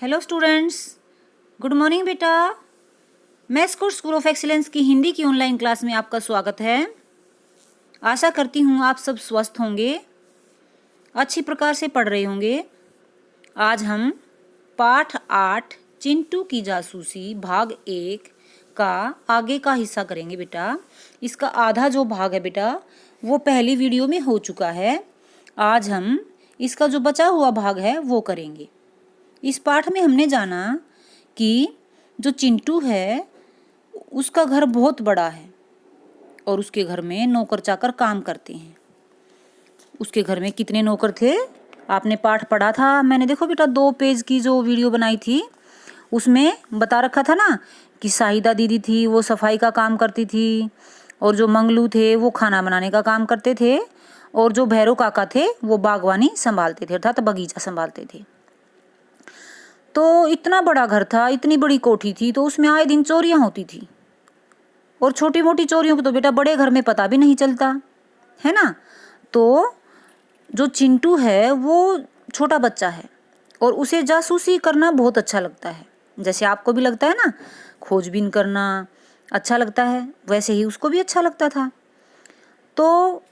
Hello students, good morning बेटा। Maths course school of excellence की हिंदी की ऑनलाइन क्लास में आपका स्वागत है। आशा करती हूँ आप सब स्वस्थ होंगे, अच्छी प्रकार से पढ़ रहे होंगे। आज हम पाठ 8 चिंटू की जासूसी भाग 1 का आगे का हिस्सा करेंगे बेटा। इसका आधा जो भाग है बेटा वो पहली वीडियो में हो चुका है। आज हम इसका जो बचा हुआ भाग है वो करेंगे। इस पाठ में हमने जाना कि जो चिंटू है उसका घर बहुत बड़ा है और उसके घर में नौकर चाकर काम करते हैं। उसके घर में कितने नौकर थे आपने पाठ पढ़ा था। मैंने देखो बेटा 2 पेज की जो वीडियो बनाई थी उसमें बता रखा था ना कि साहिदा दीदी थी वो सफाई का काम करती थी और जो मंगलू थे वो खाना बनाने का काम करते थे और जो भैरव काका थे वो बागवानी संभालते थे अर्थात बगीचा संभालते थे। तो इतना बड़ा घर था, इतनी बड़ी कोठी थी, तो उसमें आए दिन चोरियां होती थी और छोटी मोटी चोरियों को तो बेटा बड़े घर में पता भी नहीं चलता है ना। तो जो चिंटू है वो छोटा बच्चा है और उसे जासूसी करना बहुत अच्छा लगता है। जैसे आपको भी लगता है ना, खोजबीन करना अच्छा लगता है, वैसे ही उसको भी अच्छा लगता था। तो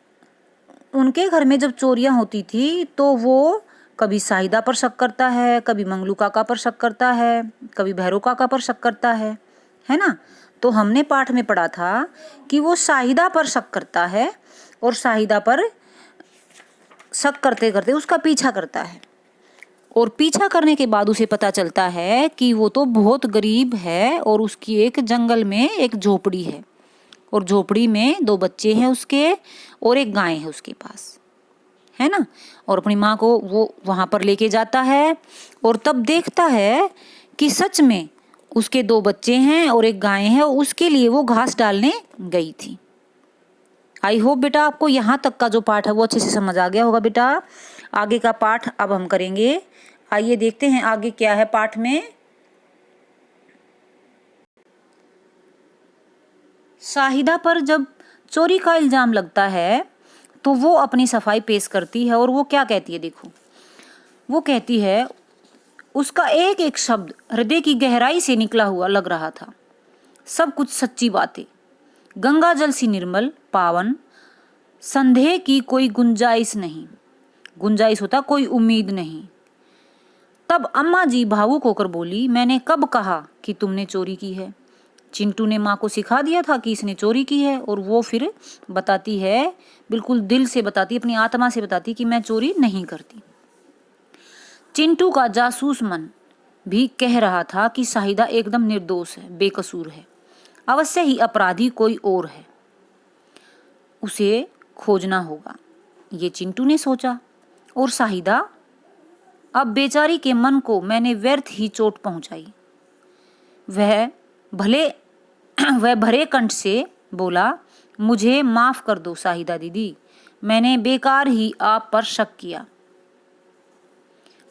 उनके घर में जब चोरियां होती थी तो वो कभी साहिदा पर शक करता है, कभी मंगलू काका पर शक करता है, कभी भैरव काका पर शक करता है ना। तो हमने पाठ में पढ़ा था कि वो साहिदा पर शक करता है और साहिदा पर शक करते करते उसका पीछा करता है और पीछा करने के बाद उसे पता चलता है कि वो तो बहुत गरीब है और उसकी एक जंगल में एक झोपड़ी है और झोपड़ी में 2 बच्चे हैं उसके और एक गाय है उसके पास, है ना। और अपनी माँ को वो वहां पर लेके जाता है और तब देखता है कि सच में उसके 2 बच्चे हैं और एक गाय है, उसके लिए वो घास डालने गई थी। आई होप बेटा आपको यहाँ तक का जो पाठ है वो अच्छे से समझ आ गया होगा बेटा। आगे का पाठ अब हम करेंगे। आइए देखते हैं आगे क्या है पाठ में। साहिदा पर जब चोरी का इल्जाम लगता है तो वो अपनी सफाई पेश करती है और वो क्या कहती है देखो। वो कहती है उसका एक एक शब्द हृदय की गहराई से निकला हुआ लग रहा था। सब कुछ सच्ची बातें, गंगा जल सी निर्मल पावन, संदेह की कोई गुंजाइश नहीं। गुंजाइश होता कोई उम्मीद नहीं। तब अम्मा जी भावुक होकर बोली, मैंने कब कहा कि तुमने चोरी की है। चिंटू ने माँ को सिखा दिया था कि इसने चोरी की है और वो फिर बताती है, बिल्कुल दिल से बताती, अपनी आत्मा से बताती कि मैं चोरी नहीं करती। चिंटू का जासूस मन भी कह रहा था कि साहिदा एकदम निर्दोष है, बेकसूर है, अवश्य ही अपराधी कोई और है, उसे खोजना होगा, ये चिंटू ने सोचा। और साहिदा, अब बेचारी के मन को मैंने व्यर्थ ही चोट पहुंचाई। वह भरे कंठ से बोला, मुझे माफ कर दो साहिदा दीदी, मैंने बेकार ही आप पर शक किया।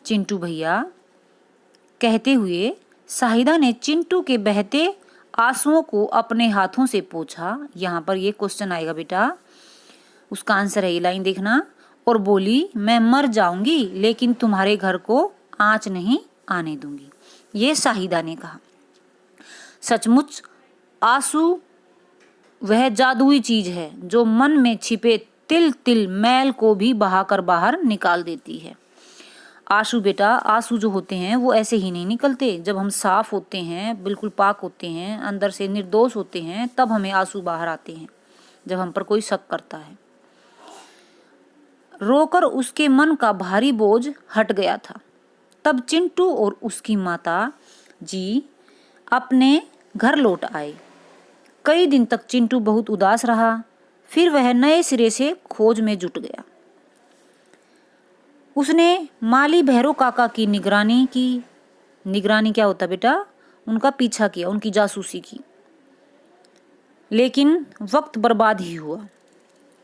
चिंटू भैया कहते हुए साहिदा ने चिंटू के बहते आंसुओं को अपने हाथों से पोंछा। यहाँ पर ये क्वेश्चन आएगा बेटा, उसका आंसर है ये लाइन देखना। और बोली, मैं मर जाऊंगी लेकिन तुम्हारे घर को आंच नहीं आने दूंगी। ये साहिदा ने कहा। सचमुच आंसू वह जादुई चीज है जो मन में छिपे तिल तिल मैल को भी बहाकर बाहर निकाल देती है। आंसू बेटा, आंसू जो होते हैं वो ऐसे ही नहीं निकलते। जब हम साफ होते हैं, बिल्कुल पाक होते हैं, अंदर से निर्दोष होते हैं, तब हमें आंसू बाहर आते हैं जब हम पर कोई शक करता है। रोकर उसके मन का भारी बोझ हट गया था। तब चिंटू और उसकी माता जी अपने घर लौट आए। कई दिन तक चिंटू बहुत उदास रहा, फिर वह नए सिरे से खोज में जुट गया। उसने माली भैरव काका की निगरानी की। निगरानी क्या होता बेटा? उनका पीछा किया, उनकी जासूसी की। लेकिन वक्त बर्बाद ही हुआ।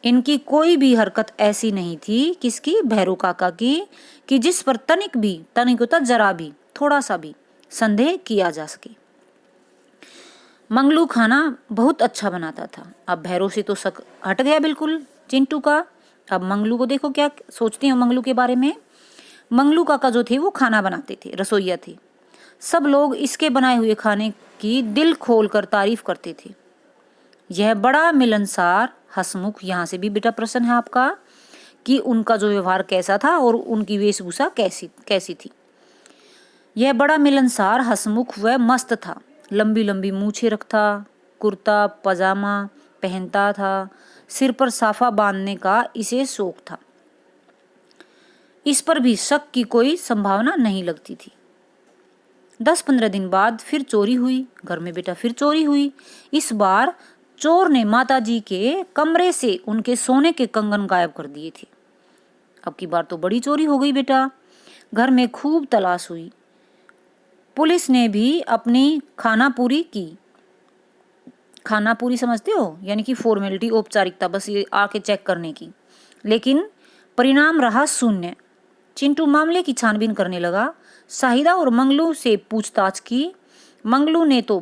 इनकी कोई भी हरकत ऐसी नहीं थी, किसकी? भैरव काका की, कि जिस पर तनिक होता जरा भी, थोड़ा सा भी संदेह किया जा सके। मंगलू खाना बहुत अच्छा बनाता था। अब भैरव से तो शक हट गया बिल्कुल चिंटू का। अब मंगलू को देखो क्या सोचते हैं मंगलू के बारे में। मंगलू काका जो थे वो खाना बनाते थे, रसोइया थे। सब लोग इसके बनाए हुए खाने की दिल खोलकर तारीफ करते थे। यह बड़ा मिलनसार हंसमुख, यहाँ से भी बेटा प्रश्न है आपका कि उनका जो व्यवहार कैसा था और उनकी वेशभूषा कैसी थी। यह बड़ा मिलनसार हंसमुख व मस्त था। लंबी लंबी मूछें रखता, कुर्ता पजामा पहनता था, सिर पर साफा बांधने का इसे शौक था। इस पर भी शक की कोई संभावना नहीं लगती थी। 10-15 दिन बाद फिर चोरी हुई। घर में बेटा फिर चोरी हुई। इस बार चोर ने माताजी के कमरे से उनके सोने के कंगन गायब कर दिए थे। अब की बार तो बड़ी चोरी हो गई बेटा। घर में खूब तलाश हुई। पुलिस ने भी अपनी खानापूरी की। खानापूरी समझते हो, यानी कि फॉर्मेलिटी, औपचारिकता, बस ये आके चेक करने की। लेकिन परिणाम रहा शून्य। चिंटू मामले की छानबीन करने लगा। शाहिदा और मंगलू से पूछताछ की। मंगलू ने जो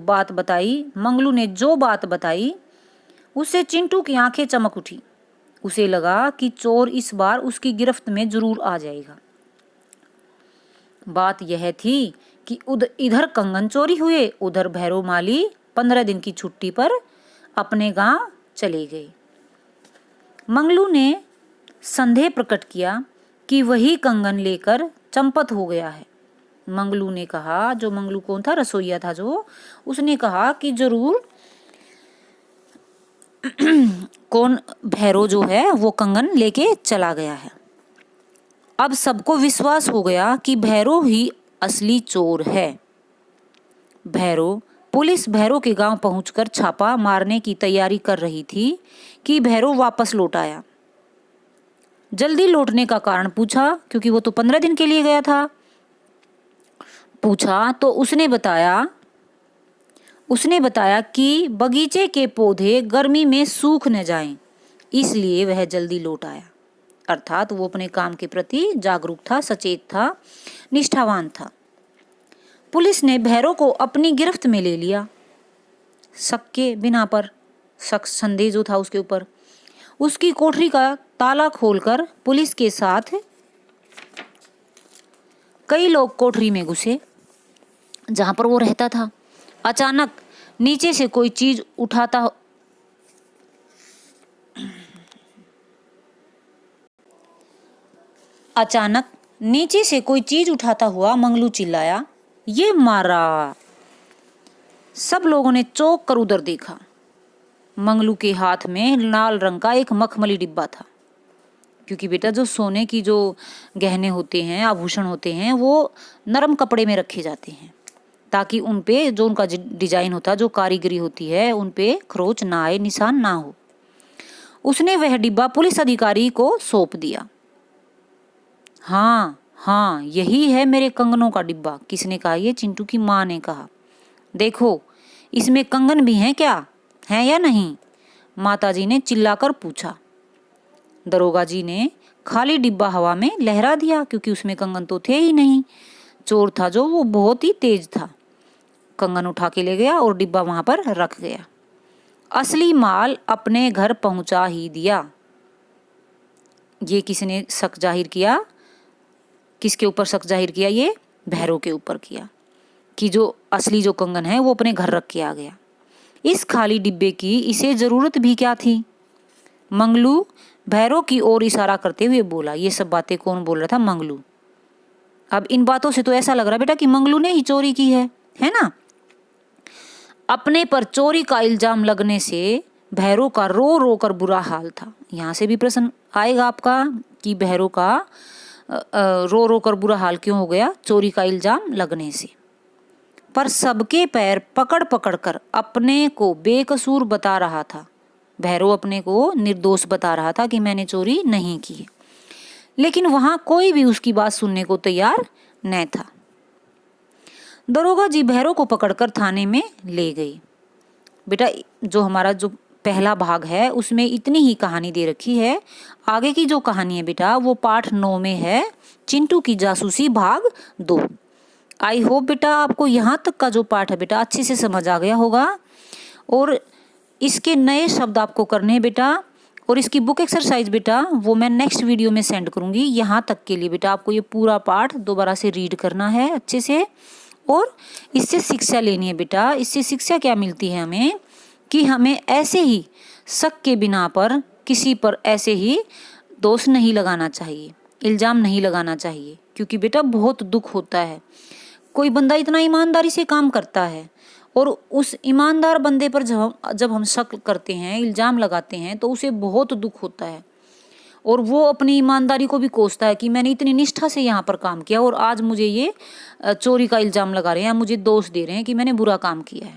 बात बताई उससे चिंटू की आंखें चमक उठी। उसे लगा कि चोर इस बार उसकी गिरफ्त में जरूर आ जाएगा। बात यह थी कि इधर कंगन चोरी हुए, उधर भैरव माली 15 दिन की छुट्टी पर अपने गांव चले गए। मंगलू ने संदेह प्रकट किया कि वही कंगन लेकर चंपत हो गया है। मंगलू ने कहा, जो मंगलू कौन था, रसोइया था जो, उसने कहा कि जरूर कौन भैरव जो है वो कंगन लेके चला गया है। अब सबको विश्वास हो गया कि भैरव ही असली चोर है। पुलिस भैरव के गांव पहुंचकर छापा मारने की तैयारी कर रही थी कि भैरव वापस लौट आया। जल्दी लौटने का कारण पूछा, क्योंकि वो तो 15 दिन के लिए गया था। पूछा तो उसने बताया कि बगीचे के पौधे गर्मी में सूख न जाएं, इसलिए वह जल्दी लौट आया। अर्थात वो अपने काम के प्रति जागरूक था, सचेत था, निष्ठावान था। पुलिस ने भैरव को अपनी गिरफ्त में ले लिया। शक के बिना पर, शक संदेह जो था उसके ऊपर। उसकी कोठरी का ताला खोलकर पुलिस के साथ कई लोग कोठरी में घुसे जहां पर वो रहता था। अचानक नीचे से कोई चीज उठाता हुआ मंगलू चिल्लाया, ये मारा। सब लोगों ने चौंक कर उधर देखा। मंगलू के हाथ में लाल रंग का एक मखमली डिब्बा था, क्योंकि बेटा जो सोने की जो गहने होते हैं, आभूषण होते हैं, वो नरम कपड़े में रखे जाते हैं ताकि उन पे जो उनका डिजाइन होता है, जो कारीगरी होती है, उन पे खरोच ना आए, निशान ना हो। उसने वह डिब्बा पुलिस अधिकारी को सौंप दिया। हाँ, यही है मेरे कंगनों का डिब्बा। किसने कहा? ये चिंटू की माँ ने कहा। देखो, इसमें कंगन भी हैं क्या, हैं या नहीं? माताजी ने चिल्लाकर पूछा। दरोगा जी ने खाली डिब्बा हवा में लहरा दिया, क्योंकि उसमें कंगन तो थे ही नहीं। चोर था जो, वो बहुत ही तेज था। कंगन उठा के ले गया और डिब्बा वहां पर रख गया। असली माल अपने घर पहुंचा ही दिया। ये किसने शक जाहिर किया? किसके ऊपर शक जाहिर किया? ये भैरव के ऊपर किया कि जो असली जो कंगन है वो अपने घर रख के आ गया। इस खाली डिब्बे की इसे जरूरत भी क्या थी? मंगलू भैरव की ओर इशारा करते हुए बोला। ये सब बातें कौन बोल रहा था? मंगलू। अब इन बातों से तो ऐसा लग रहा है बेटा कि मंगलू ने ही चोरी की है ना? अपने पर चोरी का इल्जाम लगने से भैरव का रो रो कर बुरा हाल था। यहाँ से भी प्रश्न आएगा आपका कि भैरव का रो रो कर बुरा हाल क्यों हो गया? चोरी का इल्जाम लगने से। पर सबके पैर पकड़ पकड़ कर अपने को बेकसूर बता रहा था। भैरव अपने को निर्दोष बता रहा था कि मैंने चोरी नहीं की, लेकिन वहां कोई भी उसकी बात सुनने को तैयार न था। दरोगा जी भैरव को पकड़कर थाने में ले गई। बेटा जो हमारा जो पहला भाग है उसमें इतनी ही कहानी दे रखी है। आगे की जो कहानी है बेटा वो पाठ 9 में है, चिंटू की जासूसी भाग 2। आई होप बेटा आपको यहाँ तक का जो पाठ है बेटा अच्छे से समझ आ गया होगा। और इसके नए शब्द आपको करने हैं बेटा, और इसकी बुक एक्सरसाइज बेटा वो मैं नेक्स्ट वीडियो में सेंड करूंगी। यहाँ तक के लिए बेटा आपको ये पूरा पाठ दोबारा से रीड करना है अच्छे से, और इससे शिक्षा लेनी है बेटा। इससे शिक्षा क्या मिलती है हमें कि हमें ऐसे ही शक के बिना पर किसी पर ऐसे ही दोष नहीं लगाना चाहिए, इल्ज़ाम नहीं लगाना चाहिए, क्योंकि बेटा बहुत दुख होता है। कोई बंदा इतना ईमानदारी से काम करता है और उस ईमानदार बंदे पर जब हम शक करते हैं, इल्ज़ाम लगाते हैं, तो उसे बहुत दुख होता है और वो अपनी ईमानदारी को भी कोसता है कि मैंने इतनी निष्ठा से यहाँ पर काम किया और आज मुझे ये चोरी का इल्ज़ाम लगा रहे हैं, मुझे दोष दे रहे हैं कि मैंने बुरा काम किया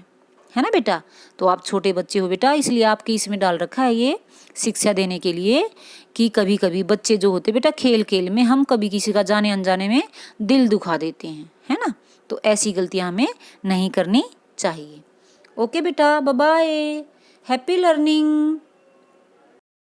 है ना बेटा। तो आप छोटे बच्चे हो बेटा, इसलिए आपके इसमें डाल रखा है ये शिक्षा देने के लिए कि कभी कभी बच्चे जो होते बेटा खेल खेल में हम कभी किसी का जाने अनजाने में दिल दुखा देते हैं, है ना। तो ऐसी गलतियां हमें नहीं करनी चाहिए। ओके बेटा, बाय बाय, हैप्पी लर्निंग।